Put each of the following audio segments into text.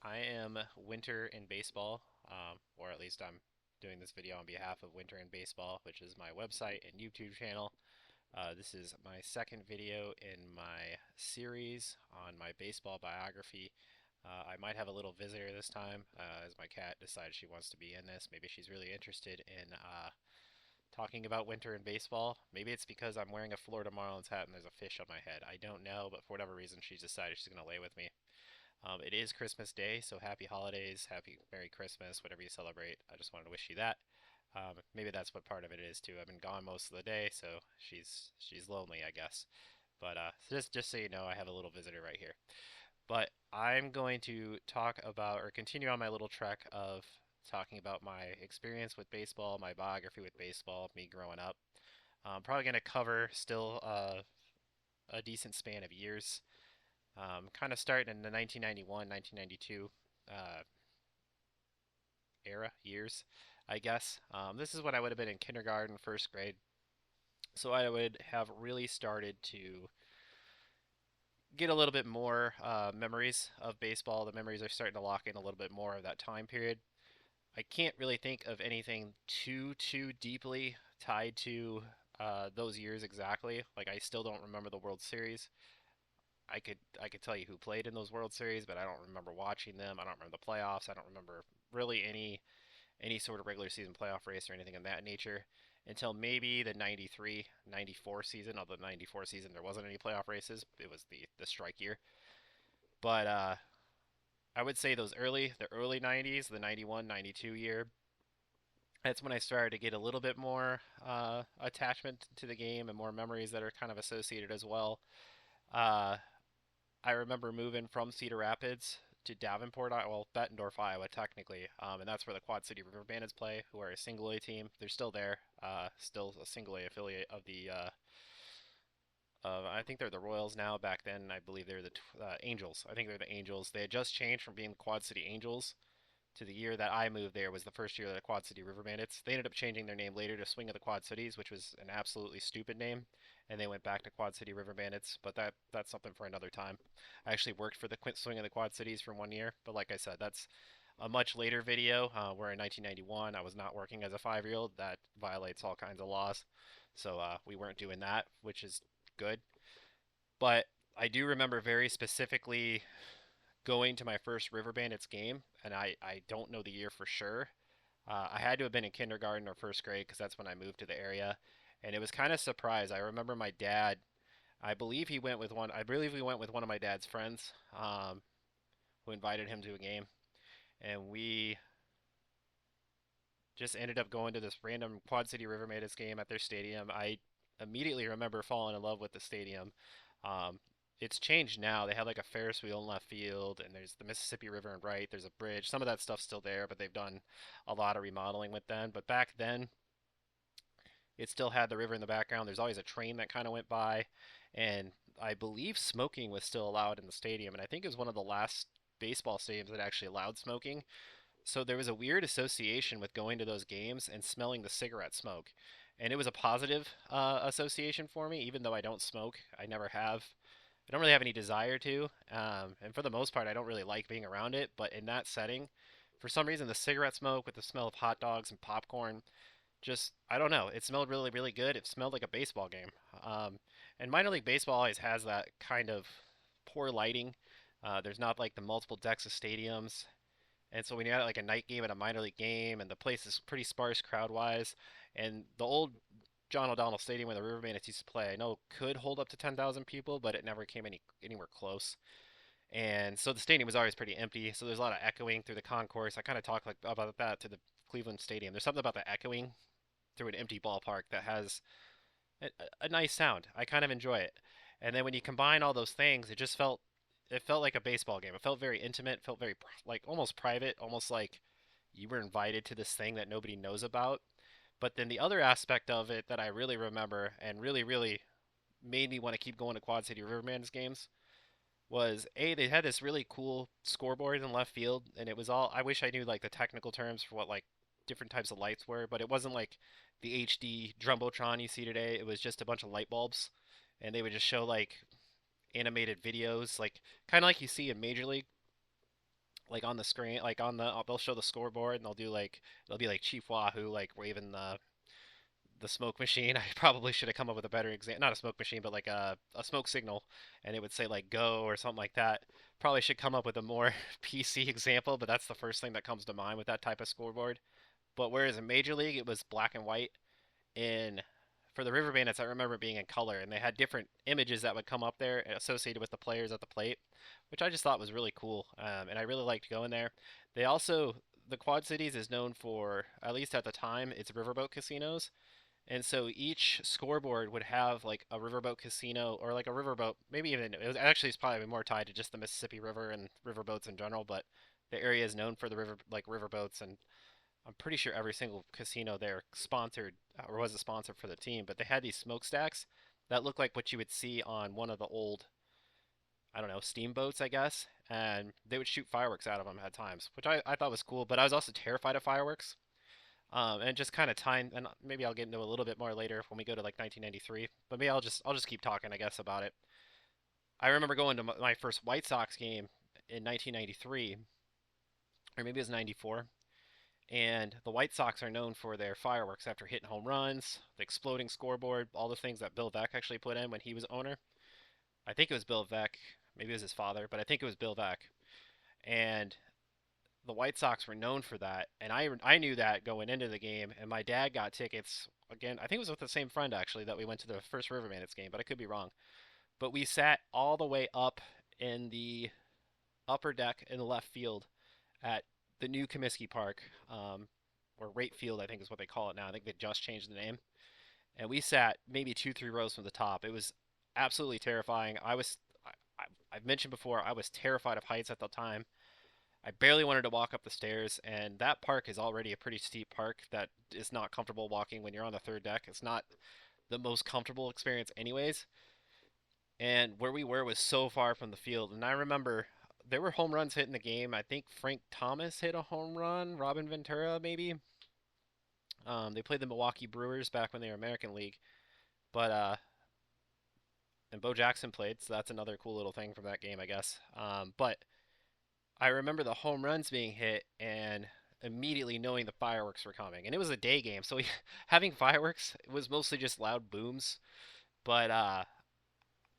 I am Winter in Baseball, or at least I'm doing this video on behalf of Winter in Baseball, which is my website and YouTube channel. This is my second video in my series on my baseball biography. I might have a little visitor this time, as my cat decides she wants to be in this. Maybe she's really interested in talking about winter in baseball. Maybe it's because I'm wearing a Florida Marlins hat and there's a fish on my head. I don't know, but for whatever reason, she's decided she's going to lay with me. It is Christmas Day, so happy holidays, happy Merry Christmas, whatever you celebrate. I just wanted to wish you that. Maybe that's what part of it is too. I've been gone most of the day, so she's lonely, I guess. But just so you know, I have a little visitor right here. But I'm going to talk about or continue on my little trek of talking about my experience with baseball, my biography with baseball, me growing up. I'm probably going to cover still a decent span of years. Kind of starting in the 1991, 1992 uh, years, I guess. This is when I would have been in kindergarten, first grade. So I would have really started to get a little bit more memories of baseball. The memories are starting to lock in a little bit more of that time period. I can't really think of anything too deeply tied to those years exactly. Like I still don't remember the World Series. I could tell you who played in those World Series, but I don't remember watching them. I don't remember the playoffs. I don't remember really any sort of regular season playoff race or anything of that nature until maybe the 93, 94 season. Although the 94 season there wasn't any playoff races. It was the strike year. But I would say the early 90s, the 91, 92 year, that's when I started to get a little bit more attachment to the game and more memories that are kind of associated as well. Uh, I remember moving from Cedar Rapids to Davenport, well, Bettendorf, Iowa, technically, and that's where the Quad City River Bandits play, who are a single A team. They're still there, still a single A affiliate of the. I think they're the Royals now. Back then, I believe they were the Angels. I think they're the Angels. They had just changed from being Quad City Angels to the year that I moved there was the first year of the Quad City River Bandits. They ended up changing their name later to Swing of the Quad Cities, which was an absolutely stupid name, and they went back to Quad City River Bandits. But that's something for another time. I actually worked for the Swing of the Quad Cities for 1 year, but like I said, that's a much later video. Where in 1991 I was not working as a 5-year-old. That violates all kinds of laws, so we weren't doing that, which is good. But I do remember very specifically going to my first River Bandits game, and I don't know the year for sure. I had to have been in kindergarten or first grade because that's when I moved to the area, and it was kind of surprise. I remember my dad. I believe he went with one. I believe we went with one of my dad's friends, who invited him to a game, and we just ended up going to this random Quad City River Bandits game at their stadium. I immediately remember falling in love with the stadium. Um, it's changed now. They have like a Ferris wheel in left field, and there's the Mississippi River in right. There's a bridge. Some of that stuff's still there, but they've done a lot of remodeling with them. But back then, it still had the river in the background. There's always a train that kind of went by, and I believe smoking was still allowed in the stadium. And I think it was one of the last baseball stadiums that actually allowed smoking. So there was a weird association with going to those games and smelling the cigarette smoke. And it was a positive association for me, even though I don't smoke. I never have. I don't really have any desire to. And for the most part, I don't really like being around it. But in that setting, for some reason, the cigarette smoke with the smell of hot dogs and popcorn, just, I don't know. It smelled really good. It smelled like a baseball game. Um, and minor league baseball always has that kind of poor lighting. There's not like the multiple decks of stadiums. And so when you had like a night game at a minor league game, and the place is pretty sparse crowd wise, and the old John O'Donnell Stadium where the River Bandits used to play, I know could hold up to 10,000 people, but it never came anywhere close. And so the stadium was always pretty empty. So there's a lot of echoing through the concourse. I kind of talked like about that to the Cleveland Stadium. There's something about the echoing through an empty ballpark that has a, a nice sound. I kind of enjoy it. And then when you combine all those things, it felt like a baseball game. It felt very intimate, felt very like almost private, almost like you were invited to this thing that nobody knows about. But then the other aspect of it that I really remember and really made me want to keep going to Quad City Riverman's games was they had this really cool scoreboard in left field, and it was all, I wish I knew like the technical terms for what like different types of lights were, but it wasn't like the HD Jumbotron you see today. It was just a bunch of light bulbs, and they would just show like animated videos, like kind of like you see in Major League. like on the screen, like on the they'll show the scoreboard and they'll do like they'll be like Chief Wahoo like waving the smoke machine. I probably should have come up with a better example. Not a smoke machine, but like a smoke signal, and it would say like go or something like that. Probably should come up with a more PC example, but that's the first thing that comes to mind with that type of scoreboard. But whereas in Major League it was black and white, in for the River Bandits I remember being in color, and they had different images that would come up there associated with the players at the plate, which I just thought was really cool, and I really liked going there. They also the Quad Cities is known for, at least at the time, its riverboat casinos, and so each scoreboard would have like a riverboat casino or like a riverboat, maybe even it was actually it's probably more tied to just the Mississippi River and riverboats in general, but the area is known for the river like riverboats, and I'm pretty sure every single casino there sponsored or was a sponsor for the team, but they had these smokestacks that looked like what you would see on one of the old, I don't know, steamboats, I guess, and they would shoot fireworks out of them at times, which I thought was cool, but I was also terrified of fireworks. And just kind of tying, and maybe I'll get into a little bit more later when we go to like 1993. But maybe I'll just keep talking, I guess, about it. I remember going to my first White Sox game in 1993, or maybe it was 94. And the White Sox are known for their fireworks after hitting home runs, the exploding scoreboard, all the things that Bill Veeck actually put in when he was owner. I think it was Bill Veeck, maybe it was his father, but I think it was Bill Veeck. And the White Sox were known for that, and I knew that going into the game. And my dad got tickets again. I think it was with the same friend actually that we went to the first River Bandits game, but I could be wrong. But we sat all the way up in the upper deck in the left field at the new Comiskey Park, or Rate Field, I think is what they call it now. I think they just changed the name. And we sat maybe 2, 3 rows from the top. It was absolutely terrifying. I've mentioned before, I was terrified of heights at the time. I barely wanted to walk up the stairs, and that park is already a pretty steep park that is not comfortable walking when you're on the third deck. It's not the most comfortable experience, anyways. And where we were was so far from the field. And I remember there were home runs hit in the game. I think Frank Thomas hit a home run, Robin Ventura, maybe. They played the Milwaukee Brewers back when they were American League. But, and Bo Jackson played, so that's another cool little thing from that game, I guess. But I remember the home runs being hit and immediately knowing the fireworks were coming. And it was a day game, so having fireworks was mostly just loud booms. But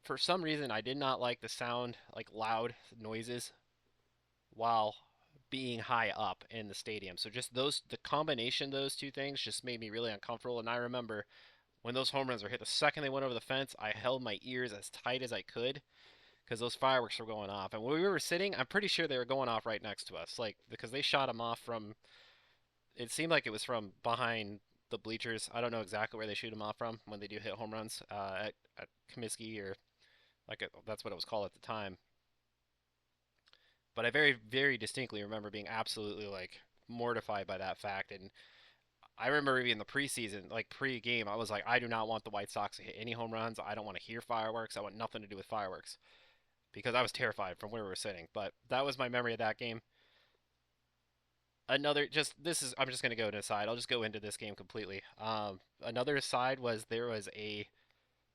for some reason, I did not like the sound, like loud noises, while being high up in the stadium. So just the combination of those two things just made me really uncomfortable. And I remember when those home runs were hit, the second they went over the fence, I held my ears as tight as I could because those fireworks were going off. And where we were sitting, I'm pretty sure they were going off right next to us, like because they shot them off from. It seemed like it was from behind the bleachers. I don't know exactly where they shoot them off from when they do hit home runs at Comiskey, or that's what it was called at the time. But I very very distinctly remember being absolutely like mortified by that fact. And I remember even in the preseason, like pre-game, I was like, I do not want the White Sox to hit any home runs. I don't want to hear fireworks. I want nothing to do with fireworks because I was terrified from where we were sitting. But that was my memory of that game. Another just this is I'm just gonna go to a side. I'll just go into this game completely. Another side was there was a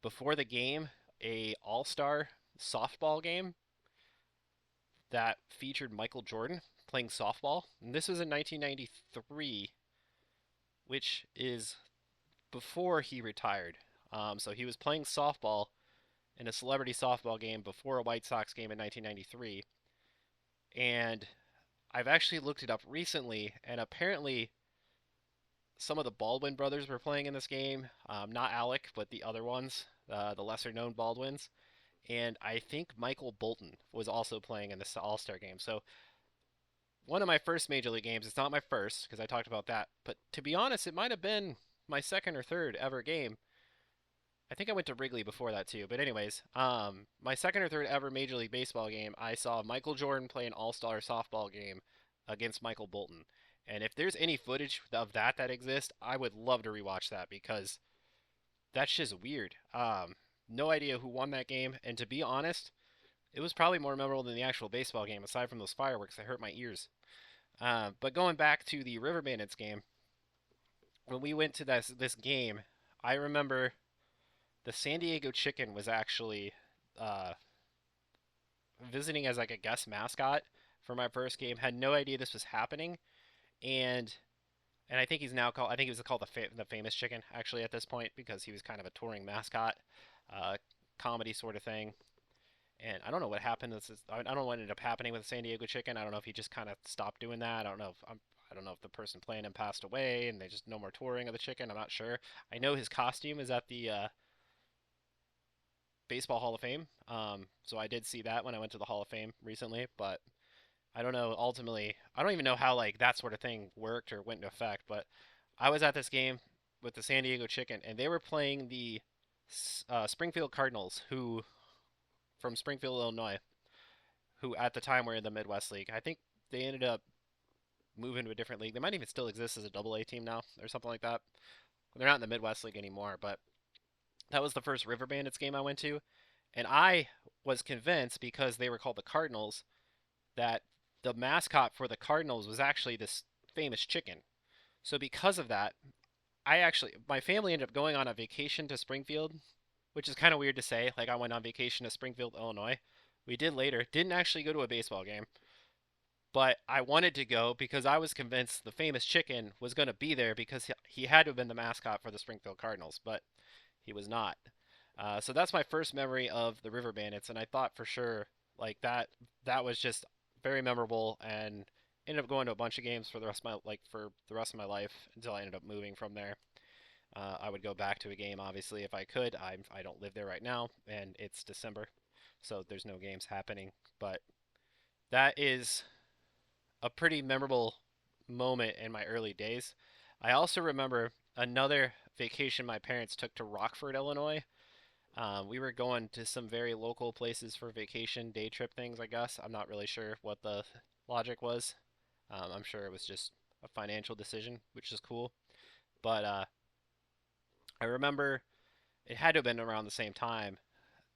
before the game a All-Star softball game that featured Michael Jordan playing softball. And this was in 1993, which is before he retired. So he was playing softball in a celebrity softball game before a White Sox game in 1993. And I've actually looked it up recently, and apparently some of the Baldwin brothers were playing in this game. Not Alec, but the other ones, the lesser known Baldwins. And I think Michael Bolton was also playing in this All Star game. So one of my first Major League games. It's not my first because I talked about that. But to be honest, it might have been my second or third ever game. I think I went to Wrigley before that too. But anyways, my second or third ever Major League Baseball game, I saw Michael Jordan play an All-Star softball game against Michael Bolton. And if there's any footage of that exists, I would love to rewatch that because that's just weird. No idea who won that game, and to be honest, it was probably more memorable than the actual baseball game, aside from those fireworks that hurt my ears. But going back to the River Bandits game, when we went to this game, I remember the San Diego Chicken was actually uh, visiting as like a guest mascot for my first game. Had no idea this was happening, and I think he's now called. I think he was called the famous chicken actually at this point because he was kind of a touring mascot, uh, comedy sort of thing. And I don't know what happened. I don't know what ended up happening with the San Diego Chicken. I don't know if he just kind of stopped doing that. I don't know if the person playing him passed away and they just no more touring of the Chicken. I'm not sure. I know his costume is at the Baseball Hall of Fame. So I did see that when I went to the Hall of Fame recently. But I don't know. Ultimately, I don't even know how like that sort of thing worked or went into effect. But I was at this game with the San Diego Chicken, and they were playing the Springfield Cardinals, who from Springfield, Illinois, who at the time were in the Midwest League. I think they ended up moving to a different league. They might even still exist as a double A team now or something like that. They're not in the Midwest League anymore, but that was the first River Bandits game I went to. And I was convinced because they were called the Cardinals that the mascot for the Cardinals was actually this famous chicken. So because of that, my family ended up going on a vacation to Springfield, which is kind of weird to say. Like I went on vacation to Springfield, Illinois. We did later. Didn't actually go to a baseball game. But I wanted to go because I was convinced the famous chicken was going to be there because he had to have been the mascot for the Springfield Cardinals, but he was not. So that's my first memory of the River Bandits, and I thought for sure like that was just very memorable, and ended up going to a bunch of games for the rest of my life until I ended up moving from there. I would go back to a game obviously if I could. I don't live there right now, and it's December, so there's no games happening. But that is a pretty memorable moment in my early days. I also remember another vacation my parents took to Rockford, Illinois. We were going to some very local places for vacation, day trip things, I guess. I'm not really sure what the logic was. I'm sure it was just a financial decision, which is cool. But I remember it had to have been around the same time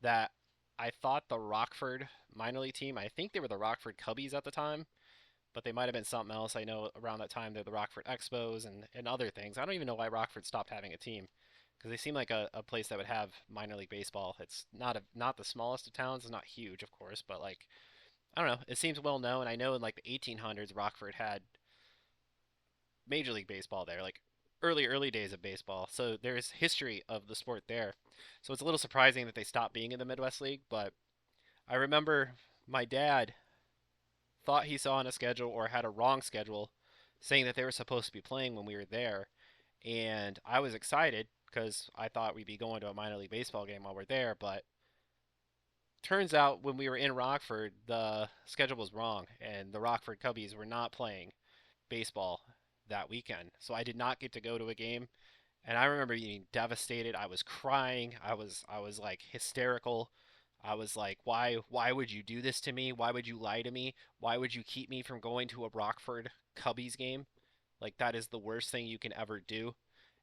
that I thought the Rockford minor league team, I think they were the Rockford Cubbies at the time, but they might have been something else. I know around that time they're the Rockford Expos and other things. I don't even know why Rockford stopped having a team because they seem like a place that would have minor league baseball. It's not the smallest of towns. It's not huge, of course, but like I don't know. It seems well known. I know in like the 1800s, Rockford had Major League Baseball there, like early days of baseball. So there's history of the sport there. So it's a little surprising that they stopped being in the Midwest League. But I remember my dad thought he saw on a schedule or had a wrong schedule saying that they were supposed to be playing when we were there. And I was excited because I thought we'd be going to a minor league baseball game while we're there. But turns out when we were in Rockford, the schedule was wrong, and the Rockford Cubbies were not playing baseball that weekend. So I did not get to go to a game. And I remember being devastated. I was crying. I was like hysterical. I was like, why would you do this to me? Why would you lie to me? Why would you keep me from going to a Rockford Cubbies game? Like that is the worst thing you can ever do.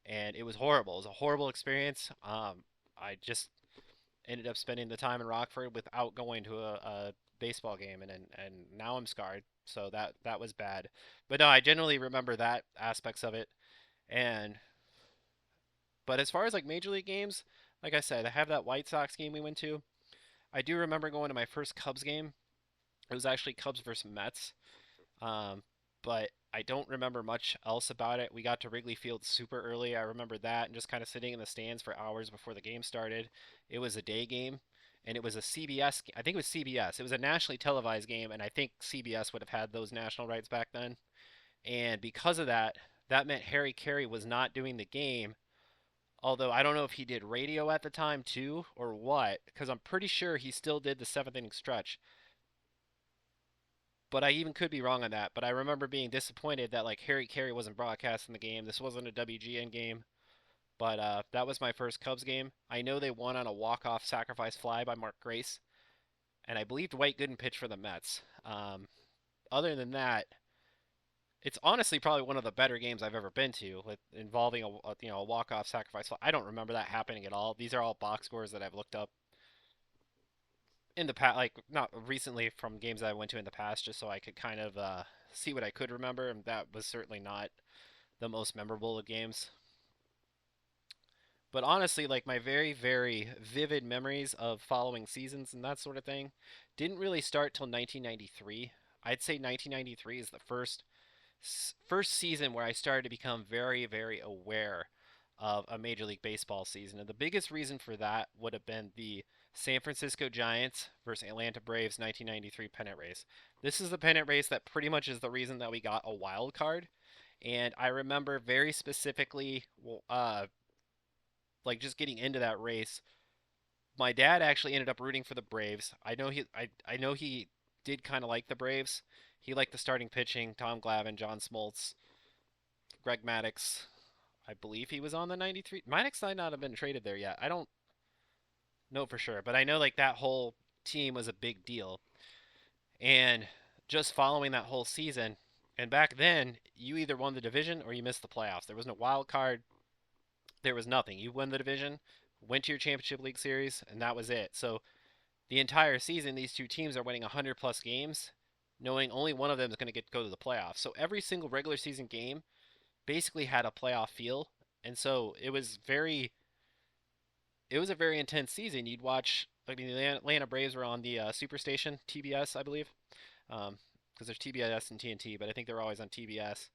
And it was horrible. It was a horrible experience. I just ended up spending the time in Rockford without going to a baseball game, and now I'm scarred. So that was bad. But no, I generally remember that aspects of it. And but as far as like major league games, like I said, I have that White Sox game we went to. I do remember going to my first Cubs game. It was actually Cubs versus Mets. Um, but I don't remember much else about it. We got to Wrigley Field super early. I remember that and just kind of sitting in the stands for hours before the game started. It was a day game, and it was a CBS. I think it was CBS. It was a nationally televised game, and I think CBS would have had those national rights back then. And because of that, that meant Harry Carey was not doing the game. Although I don't know if he did radio at the time too or what, because I'm pretty sure he still did the seventh inning stretch. But I even could be wrong on that. But I remember being disappointed that like Harry Carey wasn't broadcasting the game. This wasn't a WGN game. But that was my first Cubs game. I know they won on a walk-off sacrifice fly by Mark Grace, and I believe Dwight Gooden pitched for the Mets. Other than that, it's honestly probably one of the better games I've ever been to, with involving a walk-off sacrifice fly. I don't remember that happening at all. These are all box scores that I've looked up in the past, like not recently from games that I went to in the past, just so I could kind of see what I could remember. And that was certainly not the most memorable of games. But honestly, like my very, very vivid memories of following seasons and that sort of thing didn't really start till 1993. I'd say 1993 is the first season where I started to become very, very aware of a Major League Baseball season. And the biggest reason for that would have been the San Francisco Giants versus Atlanta Braves 1993 pennant race. This is the pennant race that pretty much is the reason that we got a wild card. And I remember very specifically, like just getting into that race. My dad actually ended up rooting for the Braves. I know he did kind of like the Braves. He liked the starting pitching, Tom Glavine, John Smoltz, Greg Maddux. I believe he was on the 93. Maddux might not have been traded there yet. I don't know for sure, but I know like that whole team was a big deal. And just following that whole season, and back then, you either won the division or you missed the playoffs. There was no wild card. There was nothing. You won the division, went to your championship league series, and that was it. So the entire season, these two teams are winning 100 plus games, knowing only one of them is going to go to the playoffs. So every single regular season game basically had a playoff feel, and so it was a very intense season. You'd watch. I mean, the Atlanta Braves were on the Superstation, TBS, I believe, because there's TBS and TNT, but I think they're always on TBS.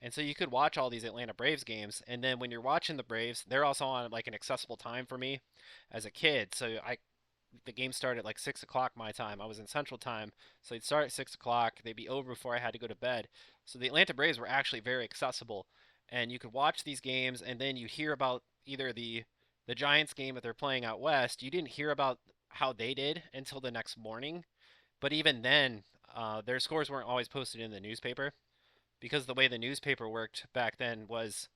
And so you could watch all these Atlanta Braves games, and then when you're watching the Braves, they're also on like an accessible time for me as a kid. So the game started at like 6 o'clock my time. I was in Central Time, so they'd start at 6 o'clock. They'd be over before I had to go to bed. So the Atlanta Braves were actually very accessible, and you could watch these games, and then you hear about either the Giants game if they're playing out west. You didn't hear about how they did until the next morning, but even then, their scores weren't always posted in the newspaper because the way the newspaper worked back then was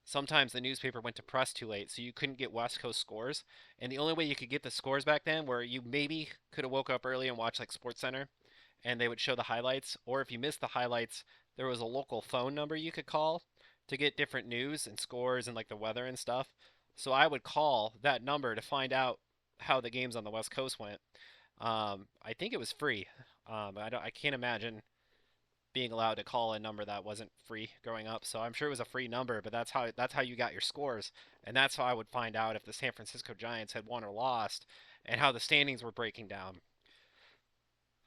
sometimes the newspaper went to press too late, so you couldn't get West Coast scores. And the only way you could get the scores back then were you maybe could have woke up early and watched like Sports Center and they would show the highlights. Or if you missed the highlights, there was a local phone number you could call to get different news and scores and like the weather and stuff. So I would call that number to find out how the games on the West Coast went. I think it was free. I can't imagine being allowed to call a number that wasn't free growing up. So I'm sure it was a free number, but that's how you got your scores, and that's how I would find out if the San Francisco Giants had won or lost, and how the standings were breaking down.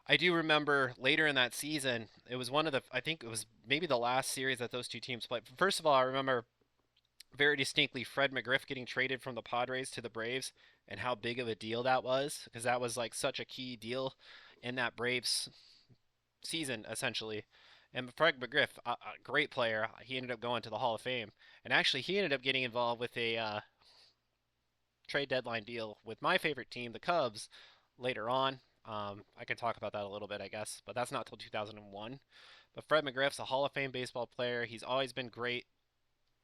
I do remember later in that season, it was one of the I think it was maybe the last series that those two teams played. First of all, I remember very distinctly Fred McGriff getting traded from the Padres to the Braves and how big of a deal that was because that was like such a key deal in that Braves season essentially. And Fred McGriff, a great player, he ended up going to the Hall of Fame, and actually he ended up getting involved with a trade deadline deal with my favorite team, the Cubs, later on. I can talk about that a little bit, I guess, but that's not till 2001. But Fred McGriff's a Hall of Fame baseball player. He's always been great.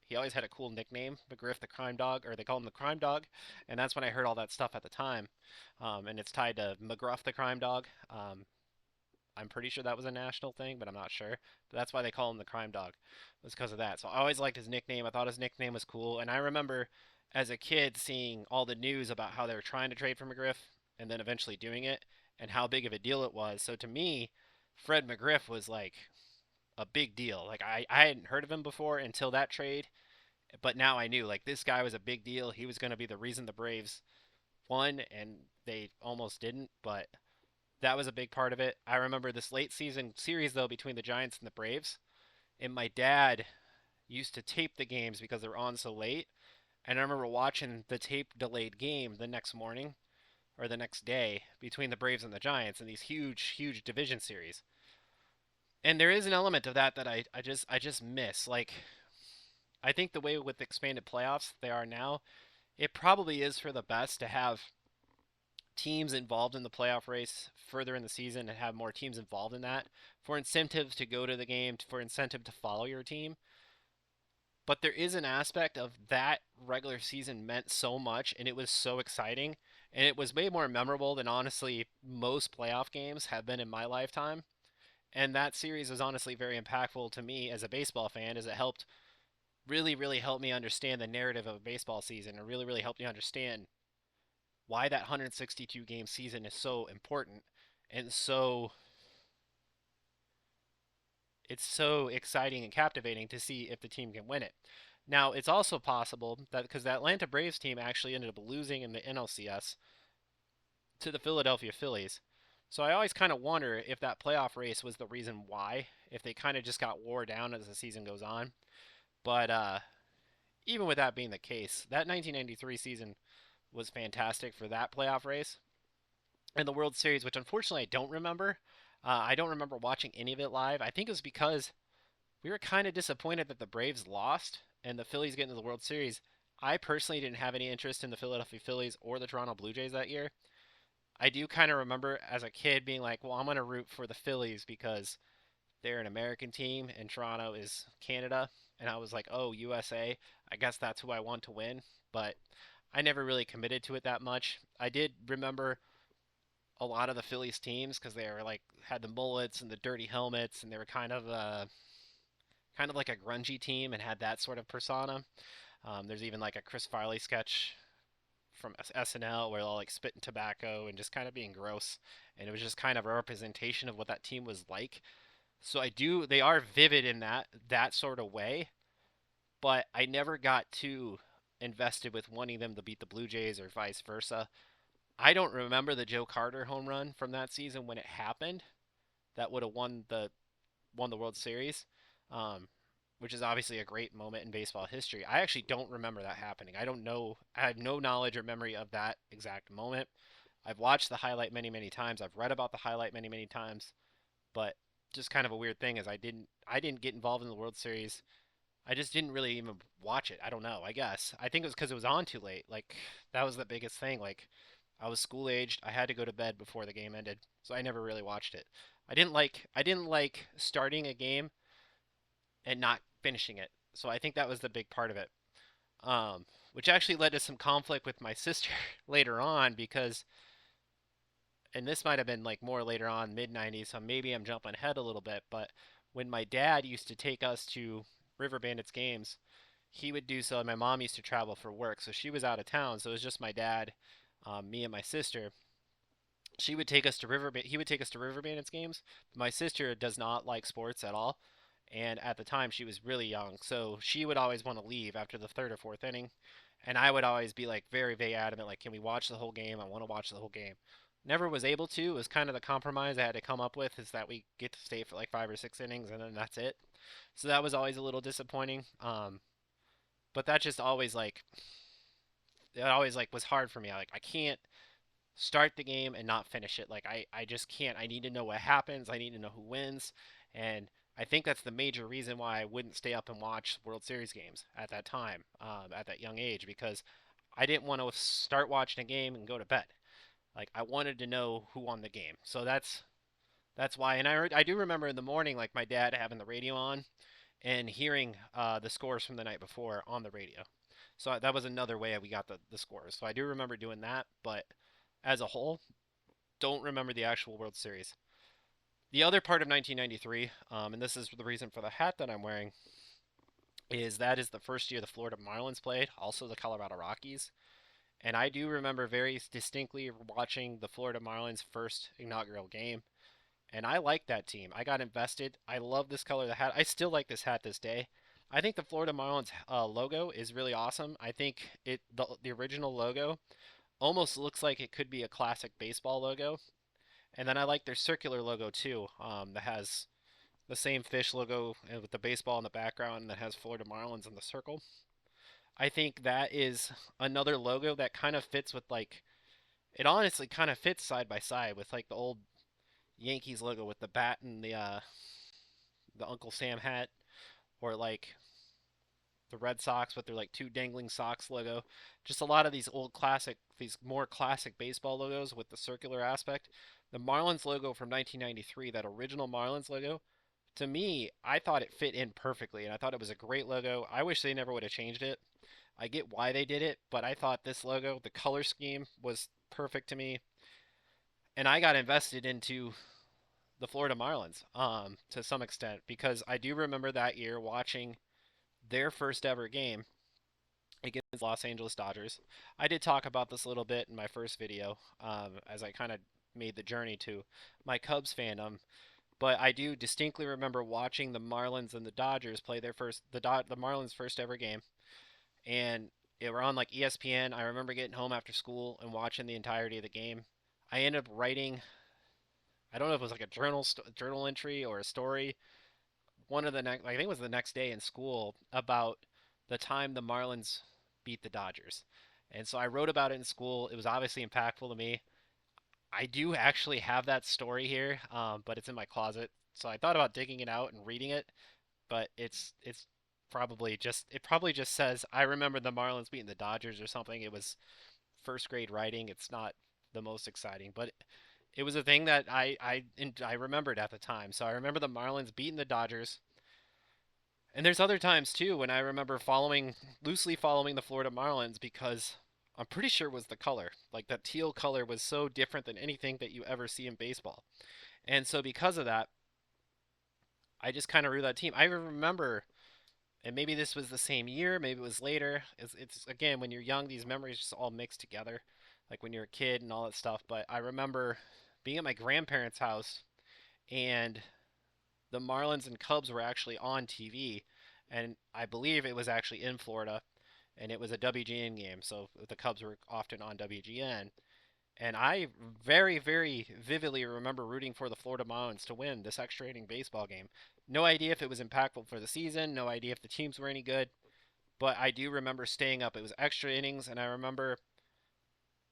He always had a cool nickname, McGriff the Crime Dog, or they call him the Crime Dog, and that's when I heard all that stuff at the time. And it's tied to McGruff the Crime Dog. I'm pretty sure that was a national thing, but I'm not sure. But that's why they call him the Crime Dog, was because of that. So I always liked his nickname. I thought his nickname was cool, and I remember as a kid seeing all the news about how they were trying to trade for McGriff and then eventually doing it, and how big of a deal it was. So to me, Fred McGriff was like a big deal. Like I hadn't heard of him before until that trade, but now I knew like this guy was a big deal. He was going to be the reason the Braves won, and they almost didn't, but that was a big part of it. I remember this late season series though between the Giants and the Braves, and my dad used to tape the games because they're on so late. And I remember watching the tape delayed game the next morning or the next day between the Braves and the Giants in these huge, huge division series. And there is an element of that that I just miss. Like I think the way with expanded playoffs they are now, it probably is for the best to have teams involved in the playoff race further in the season and have more teams involved in that for incentive to go to the game, for incentive to follow your team. But there is an aspect of that regular season meant so much and it was so exciting and it was way more memorable than honestly most playoff games have been in my lifetime. And that series was honestly very impactful to me as a baseball fan as it helped really help me understand the narrative of a baseball season and really helped me understand why that 162 game season is so important and so it's so exciting and captivating to see if the team can win it. Now, it's also possible that because the Atlanta Braves team actually ended up losing in the NLCS to the Philadelphia Phillies, So I always kind of wonder if that playoff race was the reason why, if they kind of just got wore down as the season goes on. But even with that being the case, that 1993 season was fantastic for that playoff race and the World Series, which unfortunately I don't remember. I don't remember watching any of it live. I think it was because we were kind of disappointed that the Braves lost and the Phillies get into the World Series. I personally didn't have any interest in the Philadelphia Phillies or the Toronto Blue Jays that year. I do kind of remember as a kid being like, well, I'm going to root for the Phillies because they're an American team and Toronto is Canada. And I was like, oh, USA. I guess that's who I want to win. But I never really committed to it that much. I did remember a lot of the Phillies teams because they were like had the mullets and the dirty helmets and they were kind of like a grungy team and had that sort of persona. There's even like a Chris Farley sketch from SNL where they're all like spitting tobacco and just kind of being gross, and it was just kind of a representation of what that team was like. So they are vivid in that sort of way, but I never got too invested with wanting them to beat the Blue Jays or vice versa. I don't remember the Joe Carter home run from that season when it happened. That would have won the World Series, um, which is obviously a great moment in baseball history. I actually don't remember that happening. I don't know. I have no knowledge or memory of that exact moment. I've watched the highlight many, many times. I've read about the highlight many, many times. But just kind of a weird thing is I didn't get involved in the World Series. I just didn't really even watch it. I don't know. I guess I think it was because it was on too late. Like that was the biggest thing. Like I was school aged. I had to go to bed before the game ended, so I never really watched it. I didn't like starting a game and not finishing it. So I think that was the big part of it. Which actually led to some conflict with my sister later on because, and this might have been like more later on, mid 90s, so maybe I'm jumping ahead a little bit, but when my dad used to take us to River Bandits games, he would do so, and my mom used to travel for work, so she was out of town, so it was just my dad, me, and my sister. He would take us to River Bandits games. My sister does not like sports at all, and at the time she was really young, so she would always want to leave after the third or fourth inning, and I would always be like very, very adamant, like, can we watch the whole game? I want to watch the whole game. Never was able to. It was kind of the compromise I had to come up with is that we get to stay for like 5 or 6 innings and then that's it. So that was always a little disappointing. But that just always like it always like was hard for me. I can't start the game and not finish it. Like I just can't. I need to know what happens. I need to know who wins. And I think that's the major reason why I wouldn't stay up and watch World Series games at that time, at that young age, because I didn't want to start watching a game and go to bed. Like I wanted to know who won the game. So that's why. And I do remember in the morning, like my dad having the radio on and hearing the scores from the night before on the radio. So that was another way we got the scores. So I do remember doing that, but as a whole, don't remember the actual World Series. The other part of 1993, and this is the reason for the hat that I'm wearing, is that is the first year the Florida Marlins played, also the Colorado Rockies. And I do remember very distinctly watching the Florida Marlins first inaugural game. And I like that team. I got invested. I love this color of the hat. I still like this hat this day. I think the Florida Marlins logo is really awesome. I think the original logo almost looks like it could be a classic baseball logo. And then I like their circular logo too. That has the same fish logo with the baseball in the background and that has Florida Marlins in the circle. I think that is another logo that kind of fits with like it honestly kind of fits side by side with like the old Yankees logo with the bat and the Uncle Sam hat, or like the Red Sox with their like two dangling socks logo. Just a lot of these more classic baseball logos with the circular aspect. The Marlins logo from 1993, that original Marlins logo, to me, I thought it fit in perfectly, and I thought it was a great logo. I wish they never would have changed it. I get why they did it, but I thought this logo, the color scheme, was perfect to me, and I got invested into the Florida Marlins to some extent because I do remember that year watching their first ever game against Los Angeles Dodgers. I did talk about this a little bit in my first video as I kind of made the journey to my Cubs fandom, but I do distinctly remember watching the Marlins and the Dodgers play the Marlins' first ever game, and it were on like ESPN. I remember getting home after school and watching the entirety of the game. I ended up writing I don't know if it was like a journal entry or a story. One of the next, I think it was the next day in school about the time the Marlins beat the Dodgers. And so I wrote about it in school. It was obviously impactful to me. I do actually have that story here, but it's in my closet. So I thought about digging it out and reading it, but it's probably just says I remember the Marlins beating the Dodgers or something. It was first grade writing. It's not the most exciting, but it was a thing that I remembered at the time. So I remember the Marlins beating the Dodgers. And there's other times too when I remember loosely following the Florida Marlins because I'm pretty sure it was the color. Like that teal color was so different than anything that you ever see in baseball. And so because of that, I just kind of root that team. I remember, and maybe this was the same year, maybe it was later. It's again when you're young, these memories just all mix together, like when you're a kid and all that stuff. But I remember being at my grandparents' house and the Marlins and Cubs were actually on TV, and I believe it was actually in Florida, and it was a WGN game, so the Cubs were often on WGN. And I very, very vividly remember rooting for the Florida Marlins to win this extra inning baseball game. No idea if it was impactful for the season, no idea if the teams were any good, but I do remember staying up. It was extra innings, and I remember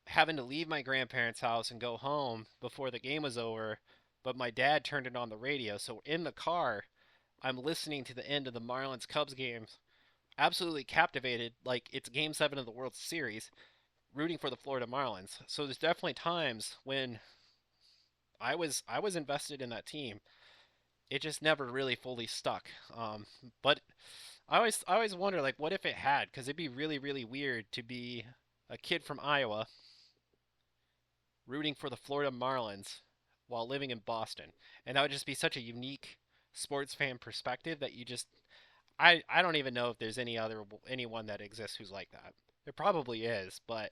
having to leave my grandparents' house and go home before the game was over, but my dad turned it on the radio. So in the car, I'm listening to the end of the Marlins Cubs games, absolutely captivated, like it's game 7 of the World Series, rooting for the Florida Marlins. So there's definitely times when I was invested in that team. It just never really fully stuck. But I always wonder like what if it had? Because it'd be really really weird to be a kid from Iowa rooting for the Florida Marlins while living in Boston, and that would just be such a unique sports fan perspective that you just I don't even know if there's anyone that exists who's like that. There probably is, but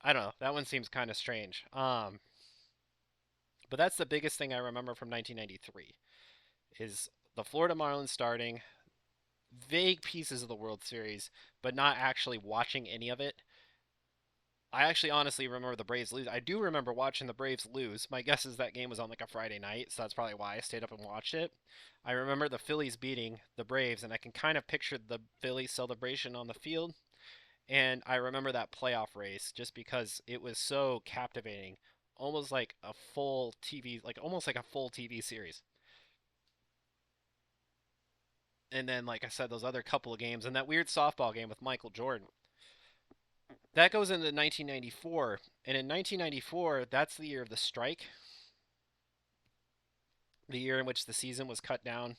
I don't know. That one seems kind of strange. But that's the biggest thing I remember from 1993 is the Florida Marlins starting, vague pieces of the World Series, but not actually watching any of it. I actually honestly remember the Braves lose. I do remember watching the Braves lose. My guess is that game was on like a Friday night, so that's probably why I stayed up and watched it. I remember the Phillies beating the Braves, and I can kind of picture the Phillies celebration on the field. And I remember that playoff race just because it was so captivating, almost like a full TV, like almost like a full TV series. And then, like I said, those other couple of games and that weird softball game with Michael Jordan. That goes into 1994, and in 1994, that's the year of the strike, the year in which the season was cut down.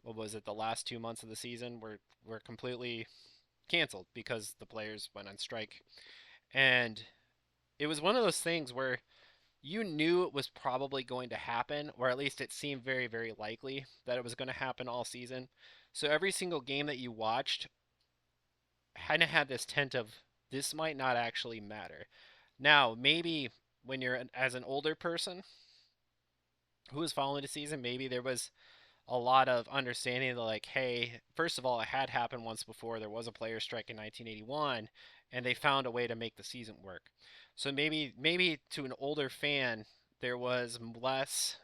What was it? The last 2 months of the season were completely canceled because the players went on strike, and it was one of those things where you knew it was probably going to happen, or at least it seemed very, very likely that it was going to happen all season. So every single game that you watched kind of had this tint of this might not actually matter. Now, maybe when as an older person who was following the season, maybe there was a lot of understanding that like, hey, first of all, it had happened once before. There was a player strike in 1981, and they found a way to make the season work. So maybe to an older fan, there was less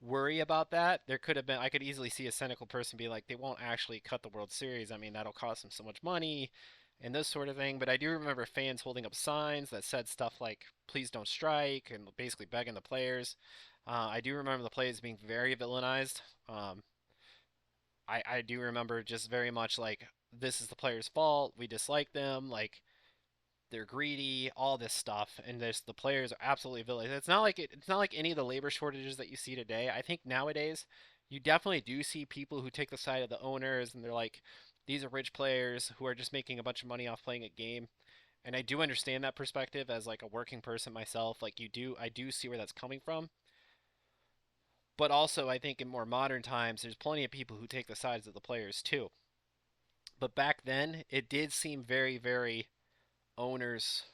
worry about that. There could have been I could easily see a cynical person be like, they won't actually cut the World Series. I mean, that'll cost them so much money and this sort of thing. But I do remember fans holding up signs that said stuff like, please don't strike, and basically begging the players. I do remember the players being very villainized. I do remember just very much like, this is the player's fault. We dislike them. Like, they're greedy, all this stuff, and the players are absolutely villains. It's not like any of the labor shortages that you see today. I think nowadays you definitely do see people who take the side of the owners and they're like, these are rich players who are just making a bunch of money off playing a game. And I do understand that perspective as like a working person myself. Like I do see where that's coming from. But also, I think in more modern times, there's plenty of people who take the sides of the players too. But back then, it did seem very, very owners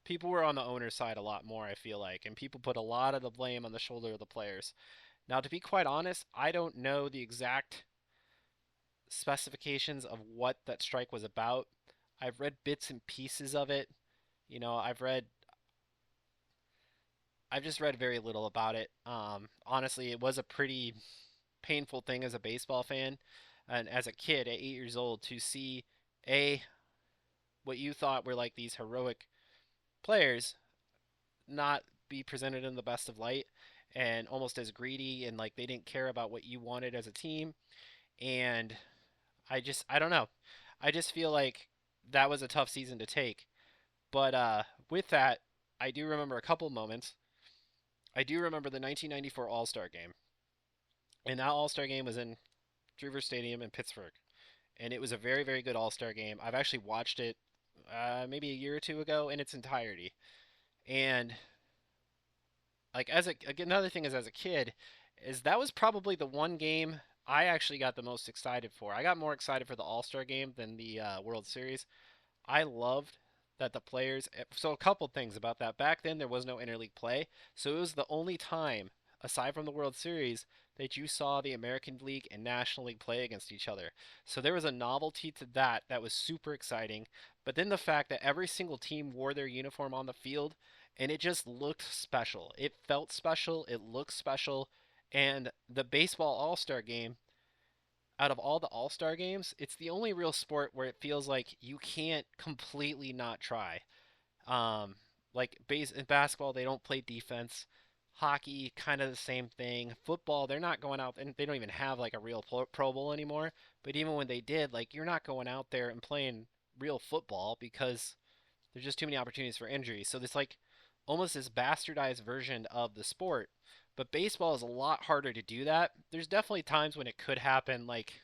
people were on the owner's side a lot more, I feel like, and people put a lot of the blame on the shoulder of the players. Now, to be quite honest, I don't know the exact specifications of what that strike was about. I've read bits and pieces of it. I've read I've just read very little about it. Honestly, it was a pretty painful thing as a baseball fan and as a kid at 8 years old to see a what you thought were like these heroic players not be presented in the best of light and almost as greedy and like they didn't care about what you wanted as a team. And I don't know. I just feel like that was a tough season to take. But with that, I do remember a couple moments. I do remember the 1994 All-Star game. And that All-Star game was in Drever Stadium in Pittsburgh. And it was a very, very good All-Star game. I've actually watched it maybe a year or two ago in its entirety. And like another thing is as a kid is that was probably the one game I actually got the most excited for. I got more excited for the All-Star game than the World Series. I loved that the players. So a couple things about that. Back then, there was no interleague play, so it was the only time, aside from the World Series, that you saw the American League and National League play against each other. So there was a novelty to that that was super exciting. But then the fact that every single team wore their uniform on the field, and it just looked special. It felt special. It looked special. And the baseball All-Star game, out of all the All-Star games, it's the only real sport where it feels like you can't completely not try. Um, like in basketball, they don't play defense. Hockey, kind of the same thing. Football, they're not going out and they don't even have like a real Pro Bowl anymore. But even when they did, like you're not going out there and playing real football because there's just too many opportunities for injury. So it's like almost this bastardized version of the sport. But baseball is a lot harder to do that. There's definitely times when it could happen, like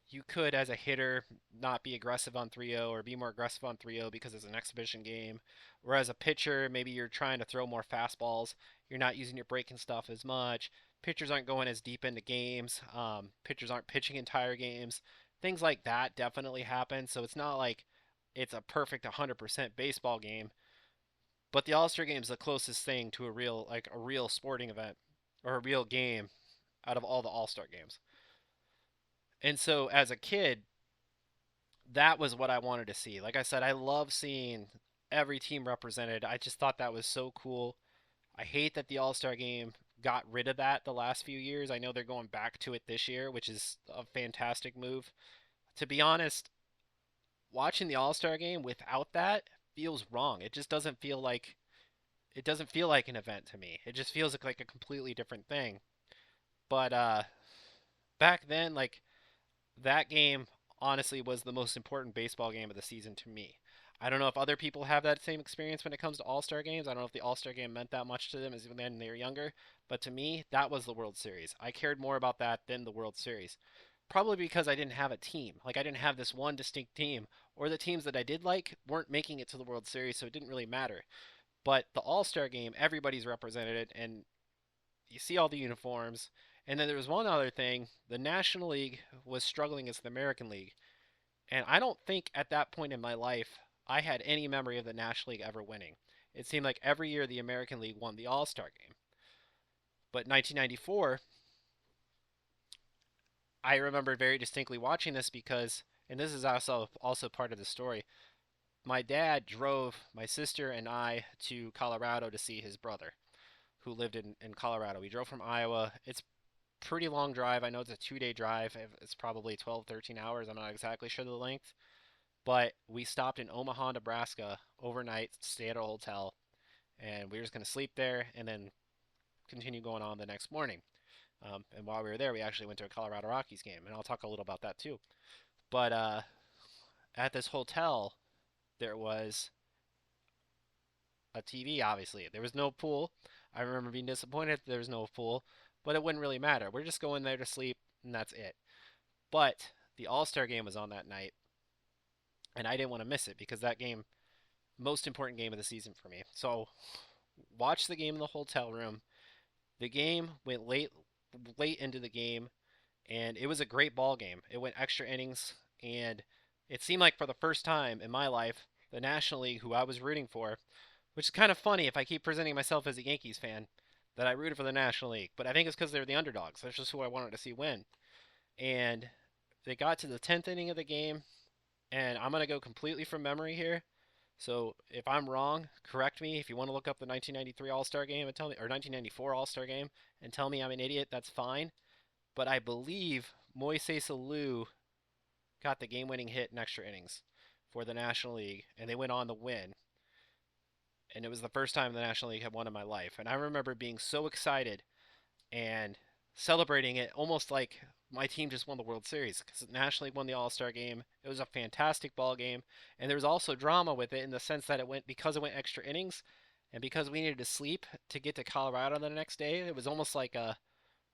you could, as a hitter, not be aggressive on 3-0 or be more aggressive on 3-0 because it's an exhibition game. Whereas a pitcher, maybe you're trying to throw more fastballs. You're not using your breaking stuff as much. Pitchers aren't going as deep into games. Pitchers aren't pitching entire games. Things like that definitely happen. So it's not like it's a perfect 100% baseball game. But the All-Star game is the closest thing to a real sporting event or a real game out of all the All-Star games. And so as a kid, that was what I wanted to see. Like I said, I love seeing every team represented. I just thought that was so cool. I hate that the All Star game got rid of that the last few years. I know they're going back to it this year, which is a fantastic move. To be honest, watching the All Star game without that feels wrong. It doesn't feel like an event to me. It just feels like a completely different thing. But back then, like that game honestly was the most important baseball game of the season to me. I don't know if other people have that same experience when it comes to All-Star games. I don't know if the All-Star game meant that much to them as when they were younger, but to me, that was the World Series. I cared more about that than the World Series. Probably because I didn't have a team. Like I didn't have this one distinct team, or the teams that I did like weren't making it to the World Series, so it didn't really matter. But the All-Star game, everybody's represented, and you see all the uniforms. And then there was one other thing: the National League was struggling against the American League, and I don't think at that point in my life I had any memory of the National League ever winning. It seemed like every year the American League won the All Star game. But 1994, I remember very distinctly watching this because, and this is also part of the story. My dad drove my sister and I to Colorado to see his brother, who lived in Colorado. We drove from Iowa. It's pretty long drive. I know it's a 2 day drive. It's probably 12, 13 hours. I'm not exactly sure the length. But we stopped in Omaha, Nebraska overnight, stay at a hotel, and we were just going to sleep there and then continue going on the next morning. And while we were there, we actually went to a Colorado Rockies game, and I'll talk a little about that too. But at this hotel, there was a TV, obviously. There was no pool. I remember being disappointed that there was no pool, but it wouldn't really matter. We're just going there to sleep, and that's it. But the All Star game was on that night, and I didn't want to miss it because that game, most important game of the season for me. So watched the game in the hotel room. The game went late into the game, and it was a great ball game. It went extra innings, and it seemed like for the first time in my life, the National League, who I was rooting for, which is kind of funny if I keep presenting myself as a Yankees fan, that I rooted for the National League. But I think it's because they're the underdogs. That's just who I wanted to see win. And they got to the 10th inning of the game, and I'm going to go completely from memory here. So if I'm wrong, correct me. If you want to look up the 1993 All-Star game and tell me, or 1994 All-Star game and tell me I'm an idiot, that's fine. But I believe Moises Alou got the game-winning hit in extra innings for the National League, and they went on to win. And it was the first time the National League had won in my life. And I remember being so excited and celebrating it almost like my team just won the World Series because the National League won the All Star game. It was a fantastic ball game, and there was also drama with it in the sense that it went extra innings, and because we needed to sleep to get to Colorado the next day. It was almost like a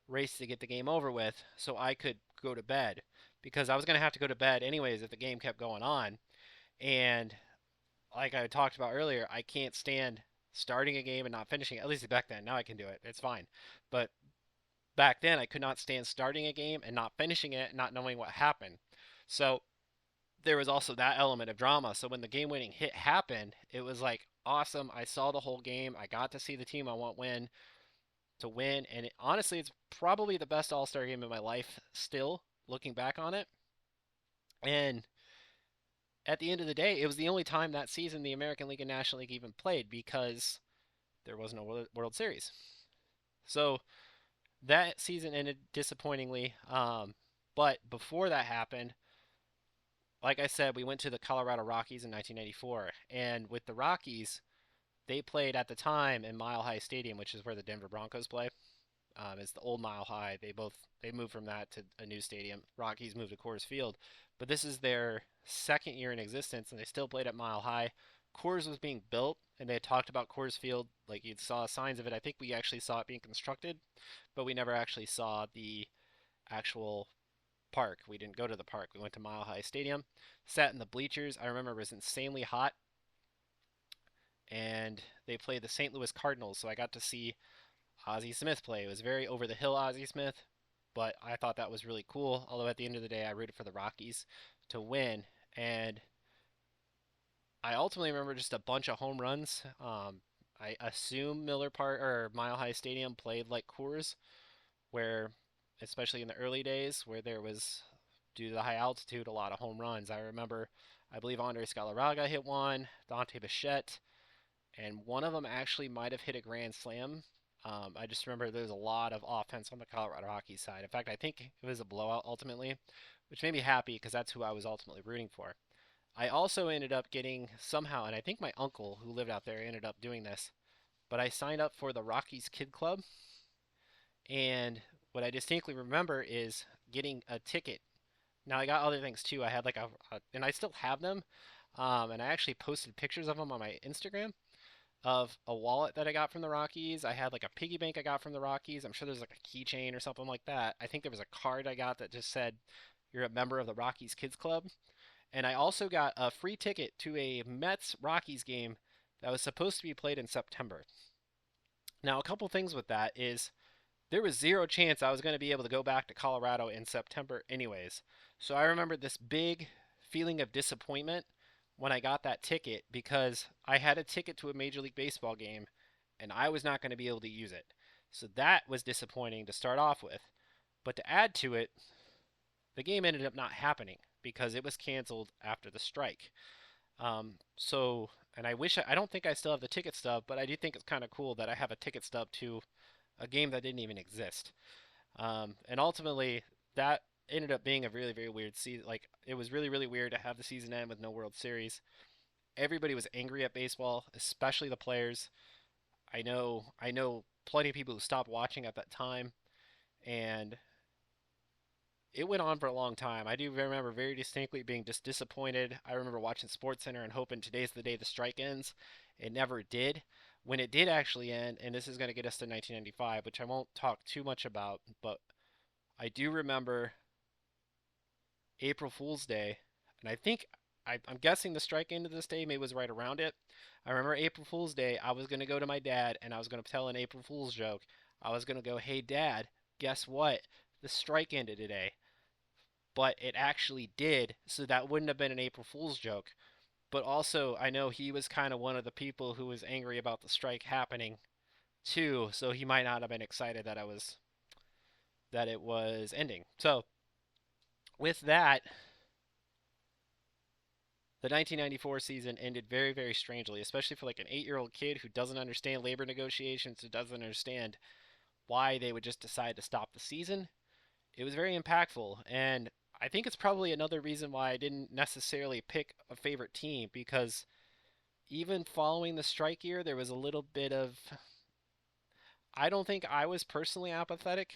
race to get the game over with, so I could go to bed because I was going to have to go to bed anyways if the game kept going on. And like I talked about earlier, I can't stand starting a game and not finishing it. At least back then. Now I can do it. It's fine. But back then I could not stand starting a game and not finishing it, not knowing what happened. So there was also that element of drama. So when the game winning hit happened, it was like awesome. I saw the whole game. I got to see the team I want to win, and honestly, it's probably the best All Star game of my life. Still looking back on it, and at the end of the day, it was the only time that season the American League and National League even played because there was no World Series. So that season ended disappointingly. But before that happened, like I said, we went to the Colorado Rockies in 1994, and with the Rockies, they played at the time in Mile High Stadium, which is where the Denver Broncos play. It's the old Mile High. They moved from that to a new stadium. Rockies moved to Coors Field, but this is their second year in existence, and they still played at Mile High. Coors was being built, and they had talked about Coors Field, like you saw signs of it. I think we actually saw it being constructed, but we never actually saw the actual park. We didn't go to the park. We went to Mile High Stadium, sat in the bleachers. I remember it was insanely hot, and they played the St. Louis Cardinals, so I got to see Ozzie Smith play. It was very over the hill Ozzie Smith, but I thought that was really cool. Although at the end of the day, I rooted for the Rockies to win, and I ultimately remember just a bunch of home runs. I assume Miller Park or Mile High Stadium played like Coors, where, especially in the early days, where there was, due to the high altitude, a lot of home runs. I remember, I believe Andres Galarraga hit one, Dante Bichette, and one of them actually might have hit a grand slam. I just remember there was a lot of offense on the Colorado Rockies side. In fact, I think it was a blowout ultimately, which made me happy because that's who I was ultimately rooting for. I also ended up getting somehow, and I think my uncle who lived out there ended up doing this, but I signed up for the Rockies Kid Club, and what I distinctly remember is getting a ticket. Now I got other things too. I had like and I still have them, and I actually posted pictures of them on my Instagram of a wallet that I got from the Rockies. I had like a piggy bank I got from the Rockies. I'm sure there's like a keychain or something like that. I think there was a card I got that just said, "You're a member of the Rockies Kids Club." And I also got a free ticket to a Mets Rockies game that was supposed to be played in September. Now, a couple things with that is there was zero chance I was going to be able to go back to Colorado in September, anyways. So I remember this big feeling of disappointment when I got that ticket because I had a ticket to a Major League Baseball game and I was not going to be able to use it. So that was disappointing to start off with. But to add to it, the game ended up not happening because it was canceled after the strike. And I don't think I still have the ticket stub, but I do think it's kind of cool that I have a ticket stub to a game that didn't even exist. And ultimately, that ended up being a really, very weird season. Like, it was really, really weird to have the season end with no World Series. Everybody was angry at baseball, especially the players. I know plenty of people who stopped watching at that time, and it went on for a long time. I do remember very distinctly being just disappointed. I remember watching SportsCenter and hoping today's the day the strike ends. It never did. When it did actually end, and this is going to get us to 1995, which I won't talk too much about, but I do remember April Fool's Day, and I'm guessing the strike ended this day, maybe it was right around it. I remember April Fool's Day, I was going to go to my dad and I was going to tell an April Fool's joke. I was going to go, "Hey dad, guess what? The strike ended today." But it actually did, so that wouldn't have been an April Fool's joke. But also, I know he was kind of one of the people who was angry about the strike happening too, so he might not have been excited that it was ending. So, with that, The 1994 season ended very, very strangely, especially for like an 8-year-old kid who doesn't understand labor negotiations, who doesn't understand why they would just decide to stop the season. It was very impactful, and I think it's probably another reason why I didn't necessarily pick a favorite team because even following the strike year, there was a little bit of. I don't think I was personally apathetic,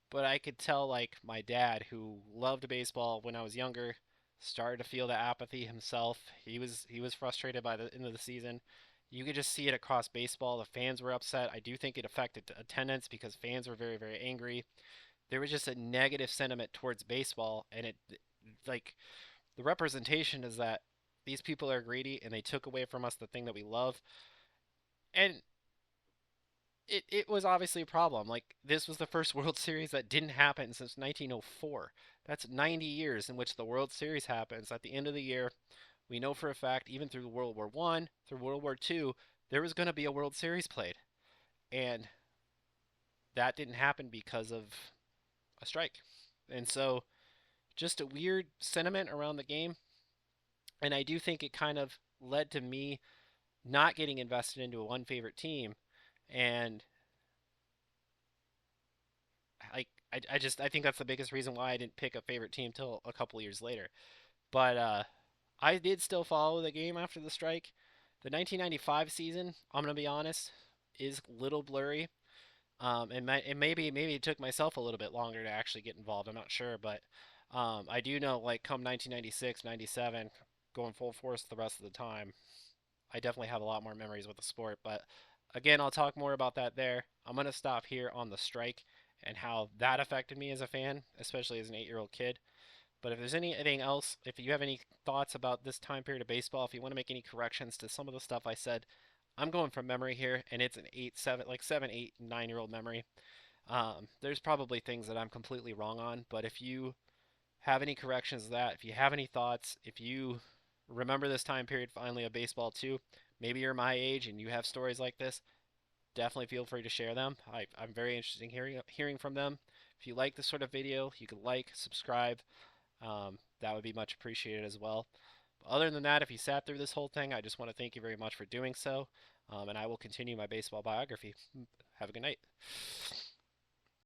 but I could tell like my dad, who loved baseball when I was younger, started to feel the apathy himself. He was frustrated by the end of the season. You could just see it across baseball. The fans were upset. I do think it affected attendance because fans were very, very angry. There was just a negative sentiment towards baseball, and it like the representation is that these people are greedy and they took away from us the thing that we love. And it was obviously a problem. Like, this was the first World Series that didn't happen since 1904. That's 90 years in which the World Series happens. At the end of the year, we know for a fact, even through World War One, through World War Two, there was going to be a World Series played, and that didn't happen because of a strike. And so, just a weird sentiment around the game. And I do think it kind of led to me not getting invested into a one favorite team, and I think that's the biggest reason why I didn't pick a favorite team till a couple years later. But I did still follow the game after the strike. The 1995 season, I'm gonna be honest, is a little blurry. And maybe it took myself a little bit longer to actually get involved. I'm not sure, but I do know like come 1996, 97, going full force the rest of the time, I definitely have a lot more memories with the sport. But again, I'll talk more about that there. I'm going to stop here on the strike and how that affected me as a fan, especially as an 8-year-old kid. But if there's anything else, if you have any thoughts about this time period of baseball, if you want to make any corrections to some of the stuff I said, I'm going from memory here, and it's an 8, 7, like 7, 8, 9-year-old memory. There's probably things that I'm completely wrong on, but if you have any corrections to that, if you have any thoughts, if you remember this time period finally of baseball too, maybe you're my age and you have stories like this, definitely feel free to share them. I'm very interested in hearing from them. If you like this sort of video, you can like, subscribe. That would be much appreciated as well. But other than that, if you sat through this whole thing, I just want to thank you very much for doing so. And I will continue my baseball biography. Have a good night.